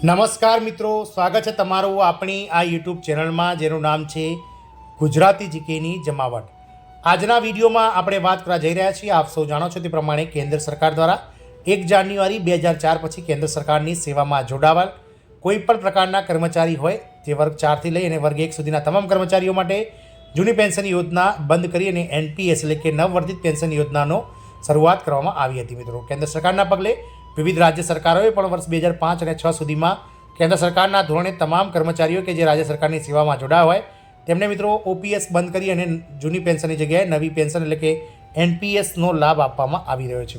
નમસ્કાર મિત્રો, સ્વાગત છે તમારું આપણી આ યુટ્યુબ ચેનલમાં જેનું નામ છે ગુજરાતી જીકેની જમાવટ. આજના વિડીયોમાં આપણે વાત કરવા જઈ રહ્યા છીએ. આપ સૌ જાણો છો તે પ્રમાણે કેન્દ્ર સરકાર દ્વારા 1 જાન્યુઆરી 2004 પછી કેન્દ્ર સરકારની સેવામાં જોડાવાલ કોઈપણ પ્રકારના કર્મચારી હોય તે વર્ગ 4 થી લઈ અને વર્ગ 1 સુધીના તમામ કર્મચારીઓ માટે જૂની પેન્શન યોજના બંધ કરી અને એનપીએસ એટલે કે નવવર્ધિત પેન્શન યોજનાનો શરૂઆત કરવામાં આવી હતી. મિત્રો, કેન્દ્ર સરકારના પગલે વિવિધ રાજ્ય સરકારોએ પણ વર્ષ 2005 અને 6 સુધીમાં કેન્દ્ર સરકારના ધોરણે તમામ કર્મચારીઓ કે જે રાજ્ય સરકારની સેવામાં જોડાયા હોય તેમને મિત્રો ઓપીએસ બંધ કરી અને જૂની પેન્શનની જગ્યાએ નવી પેન્શન એટલે કે એનપીએસનો લાભ આપવામાં આવી રહ્યો છે.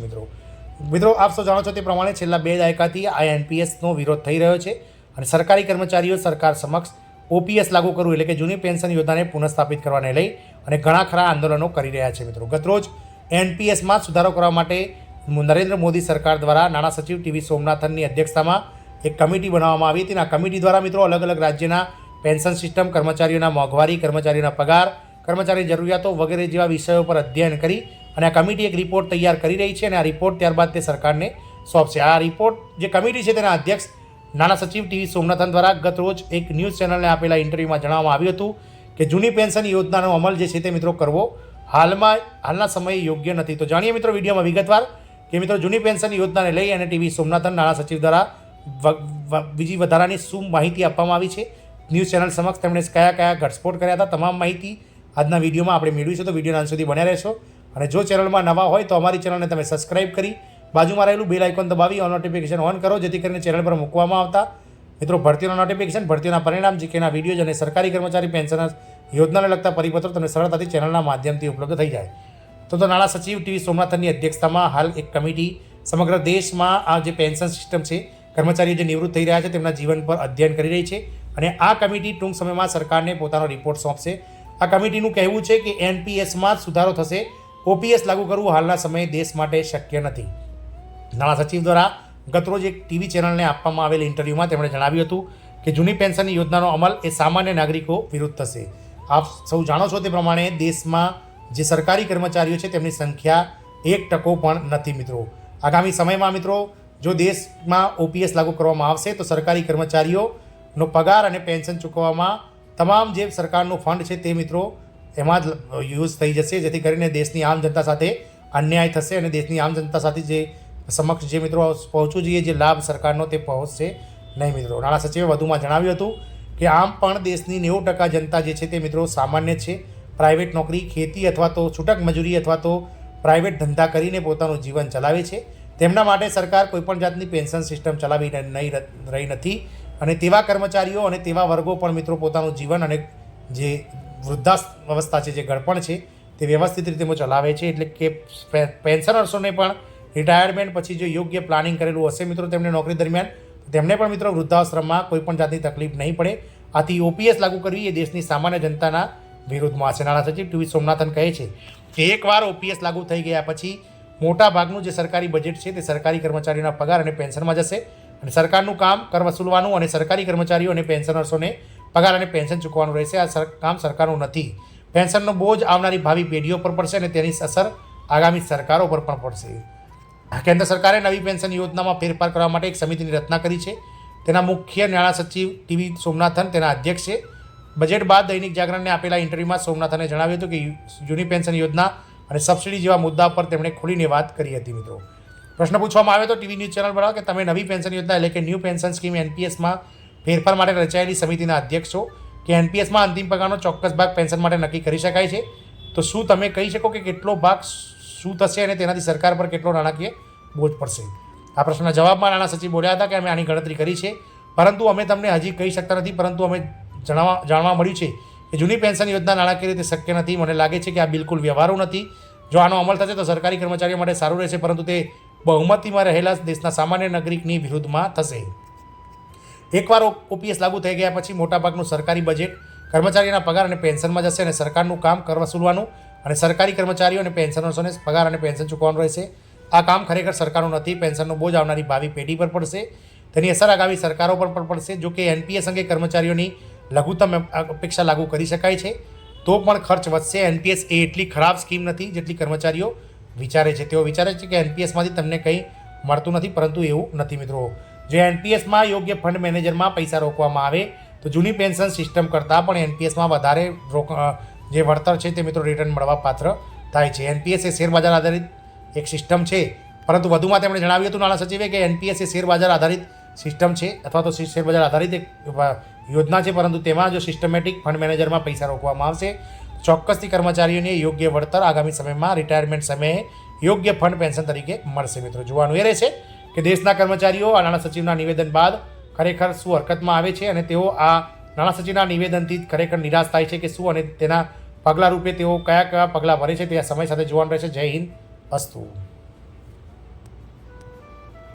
મિત્રો આપ સૌ જાણો છો તે પ્રમાણે છેલ્લા 2 દાયકાથી આ એનપીએસનો વિરોધ થઈ રહ્યો છે અને સરકારી કર્મચારીઓ સરકાર સમક્ષ ઓપીએસ લાગુ કરવું એટલે કે જૂની પેન્શન યોજનાને પુનઃસ્થાપિત કરવાને લઈ અને ઘણા ખરા આંદોલનો કરી રહ્યા છે. મિત્રો, ગતરોજ એનપીએસમાં સુધારો કરવા માટે નરેન્દ્ર મોદી સરકાર દ્વારા નાણાં સચિવ ટીવી સોમનાથનની અધ્યક્ષતામાં એક કમિટી બનાવવામાં આવી હતી. આ કમિટી દ્વારા મિત્રો અલગ અલગ રાજ્યના પેન્શન સિસ્ટમ, કર્મચારીઓના મોંઘવારી, કર્મચારીઓના પગાર, કર્મચારી જરૂરિયાતો વગેરે જેવા વિષયો પર અધ્યયન કરી અને આ કમિટી એક રિપોર્ટ તૈયાર કરી રહી છે અને આ રિપોર્ટ ત્યારબાદ તે સરકારને સોંપશે. આ રિપોર્ટ જે કમિટી છે તેના અધ્યક્ષ નાણાં સચિવ ટીવી સોમનાથન દ્વારા ગતરોજ એક ન્યૂઝ ચેનલને આપેલા ઇન્ટરવ્યૂમાં જણાવવામાં આવ્યું હતું કે જૂની પેન્શન યોજનાનો અમલ જે છે તે મિત્રો કરવો હાલના સમયે યોગ્ય નથી. તો જાણીએ મિત્રો વિડીયોમાં વિગતવાર કે મિત્રો જૂની પેન્શન યોજનાને લઈ અને ટીવી સોમનાથન નાણાં સચિવ દ્વારા બીજી વધારાની શું માહિતી આપવામાં આવી છે, ન્યૂઝ ચેનલ સમક્ષ તેમણે કયા કયા ઘટસ્ફોટ કર્યા હતા, તમામ માહિતી આજના વિડીયોમાં આપણે મેળવીશું. તો વિડીયોના અંત સુધી બન્યા રહેશો અને જો ચેનલમાં નવા હોય તો અમારી ચેનલને તમે સબસ્ક્રાઇબ કરી બાજુમાં રહેલું બેલ આઇકોન દબાવી ઓલ નોટિફિકેશન ઓન કરો જેથી કરીને ચેનલ પર મૂકવામાં આવતા મિત્રો ભરતીઓના નોટિફિકેશન, ભરતીઓના પરિણામ, જીકેના વિડીયોઝ અને સરકારી કર્મચારી પેન્શન યોજનાને લગતા પરિપત્રો તમને સરળતાથી ચેનલના માધ્યમથી ઉપલબ્ધ થઈ જાય. તો નાણાં સચિવ ટીવી સોમનાથનની અધ્યક્ષતામાં હાલ એક કમિટી સમગ્ર દેશમાં આ જે પેન્શન સિસ્ટમ છે, કર્મચારીઓ જે નિવૃત્ત થઈ રહ્યા છે તેમના જીવન પર અધ્યયન કરી રહી છે અને આ કમિટી ટૂંક સમયમાં સરકારને પોતાનો રિપોર્ટ સોંપશે. આ કમિટીનું કહેવું છે કે એનપીએસમાં સુધારો થશે, ઓપીએસ લાગુ કરવું હાલના સમયે દેશ માટે શક્ય નથી. નાણાં સચિવ દ્વારા ગતરોજ એક ટીવી ચેનલને આપવામાં આવેલ ઇન્ટરવ્યૂમાં તેમણે જણાવ્યું હતું કે જૂની પેન્શનની યોજનાનો અમલ એ સામાન્ય નાગરિકો વિરુદ્ધ થશે. આપ સૌ જાણો છો તે પ્રમાણે દેશમાં જે સરકારી કર્મચારીઓ છે તેમની સંખ્યા 1% પણ નથી. મિત્રો, આગામી સમયમાં મિત્રો જો દેશમાં ઓપીએસ લાગુ કરવામાં આવશે તો સરકારી કર્મચારીઓનો પગાર અને પેન્શન ચૂકવવામાં તમામ જે સરકારનું ફંડ છે તે મિત્રો એમાં જ યુઝ થઈ જશે, જેથી કરીને દેશની આમ જનતા સાથે અન્યાય થશે અને દેશની આમ જનતા સાથે જે સમક્ષ જે મિત્રો પહોંચવું જોઈએ જે લાભ સરકારનો તે પહોંચશે નહીં. મિત્રો, નાણાં સચિવે વધુમાં જણાવ્યું હતું કે આમ પણ દેશની 90% જનતા જે છે તે મિત્રો સામાન્ય છે, પ્રાઇવેટ નોકરી, ખેતી અથવા તો છૂટક મજૂરી અથવા તો પ્રાઇવેટ ધંધા કરીને પોતાનું જીવન ચલાવે છે. તેમના માટે સરકાર કોઈપણ જાતની પેન્શન સિસ્ટમ ચલાવી રહી નથી અને તેવા કર્મચારીઓ અને તેવા વર્ગો પણ મિત્રો પોતાનું જીવન અને જે વૃદ્ધાવસ્થા છે, જે ગળપણ છે તે વ્યવસ્થિત રીતે ચલાવે છે. એટલે કે પેન્શનર્સોને પણ રિટાયરમેન્ટ પછી જો યોગ્ય પ્લાનિંગ કરેલું હશે મિત્રો તેમને નોકરી દરમિયાન તેમને પણ મિત્રો વૃદ્ધાશ્રમમાં કોઈપણ જાતની તકલીફ નહીં પડે. આથી ઓપીએસ લાગુ કરવી એ દેશની સામાન્ય જનતાના વિરુદ્ધમાં છે. નાણાં સચિવ ટીવી સોમનાથન કહે છે કે એકવાર ઓપીએસ લાગુ થઈ ગયા પછી મોટા ભાગનું જે સરકારી બજેટ છે તે સરકારી કર્મચારીઓના પગાર અને પેન્શનમાં જશે અને સરકારનું કામ કર વસૂલવાનું અને સરકારી કર્મચારીઓ અને પેન્શનર્સોને પગાર અને પેન્શન ચૂકવવાનું રહેશે. આ કામ સરકારનું નથી. પેન્શનનો બોજ આવનારી ભાવિ પેઢીઓ પર પડશે અને તેની અસર આગામી સરકારો પર પણ પડશે. કેન્દ્ર સરકારે નવી પેન્શન યોજનામાં ફેરફાર કરવા માટે એક સમિતિની રચના કરી છે. તેના મુખ્ય નાણાં સચિવ ટીવી સોમનાથન તેના અધ્યક્ષ છે. બજેટ બાદ દૈનિક જાગરણને આપેલા ઇન્ટરવ્યૂમાં સોમનાથને જણાવ્યું હતું કે જૂની પેન્શન યોજના અને સબસિડી જેવા મુદ્દા પર તેમણે ખુલીને વાત કરી હતી. મિત્રો, પ્રશ્ન પૂછવામાં આવ્યો તો ટીવી ન્યૂઝ ચેનલ પર કે તમે નવી પેન્શન યોજના એટલે કે ન્યૂ પેન્શન સ્કીમ એનપીએસમાં ફેરફાર માટે રચાયેલી સમિતિના અધ્યક્ષ છો કે એનપીએસમાં અંતિમ પગારનો ચોક્કસ ભાગ પેન્શન માટે નક્કી કરી શકાય છે, તો શું તમે કહી શકો કે કેટલો ભાગ શું થશે અને તેનાથી સરકાર પર કેટલો નાણાકીય બોજ પડશે? આ પ્રશ્નના જવાબમાં નાણાં સચિવ બોલ્યા હતા કે અમે આની ગણતરી કરી છે પરંતુ અમે તમને હજી કહી શકતા નથી, પરંતુ અમે જાણવા મળ્યું છે કે જૂની પેન્શન યોજના નાણાકીય રીતે શક્ય નથી. મને લાગે છે કે આ બિલકુલ વ્યવહારુ નથી. જો આનો અમલ થશે તો સરકારી કર્મચારીઓ માટે સારું રહેશે પરંતુ તે બહુમતીમાં રહેલા દેશના સામાન્ય નાગરિકની વિરુદ્ધમાં થશે. એકવાર ઓપીએસ લાગુ થઈ ગયા પછી મોટાભાગનું સરકારી બજેટ કર્મચારીઓના પગાર અને પેન્શનમાં જશે અને સરકારનું કામ કર વસૂલવાનું અને સરકારી કર્મચારીઓ અને પેન્શનર્સોને પગાર અને પેન્શન ચૂકવવાનું રહેશે. આ કામ ખરેખર સરકારનું નથી. પેન્શનનો બોજ આવનારી ભાવિ પેઢી પર પડશે. તેની અસર આગામી સરકારો પર પણ પડશે. જો કે એનપીએસ અંગે કર્મચારીઓની લઘુત્તમ અપેક્ષા લાગુ કરી શકાય છે તો પણ ખર્ચ વધશે. એનપીએસ એ એટલી ખરાબ સ્કીમ નથી જેટલી કર્મચારીઓ વિચારે છે. તેઓ વિચારે છે કે એનપીએસમાંથી તમને કંઈ મળતું નથી, પરંતુ એવું નથી. મિત્રો, જો એનપીએસમાં યોગ્ય ફંડ મેનેજરમાં પૈસા રોકવામાં આવે તો જૂની પેન્શન સિસ્ટમ કરતાં પણ એનપીએસમાં વધારે જે વળતર છે તે મિત્રો રિટર્ન મળવા પાત્ર થાય છે. એનપીએસ એ શેરબજાર આધારિત એક સિસ્ટમ છે, પરંતુ વધુમાં તેમણે જણાવ્યું હતું નાણાં સચિવે કે એનપીએસ એ શેરબજાર આધારિત સિસ્ટમ છે અથવા તો શેરબજાર આધારિત એક યોજના છે, પરંતુ તેમાં જો સિસ્ટમેટિક ફંડ મેનેજરમાં પૈસા રોકવામાં આવશે ચોક્કસથી કર્મચારીઓને યોગ્ય વળતર આગામી સમયમાં રિટાયરમેન્ટ સમયે યોગ્ય ફંડ પેન્શન તરીકે મળશે. મિત્રો જોવાનું એ રહેશે કે દેશના કર્મચારીઓ આ નાણાં સચિવના નિવેદન બાદ ખરેખર શું હરકતમાં આવે છે અને તેઓ આ નાણાં સચિવના નિવેદનથી ખરેખર નિરાશ થાય છે કે શું, અને તેના પગલાં રૂપે તેઓ કયા પગલાં ભરે છે તે આ સમય સાથે જોવાનું રહેશે. જય હિન્દ, અસ્તુ.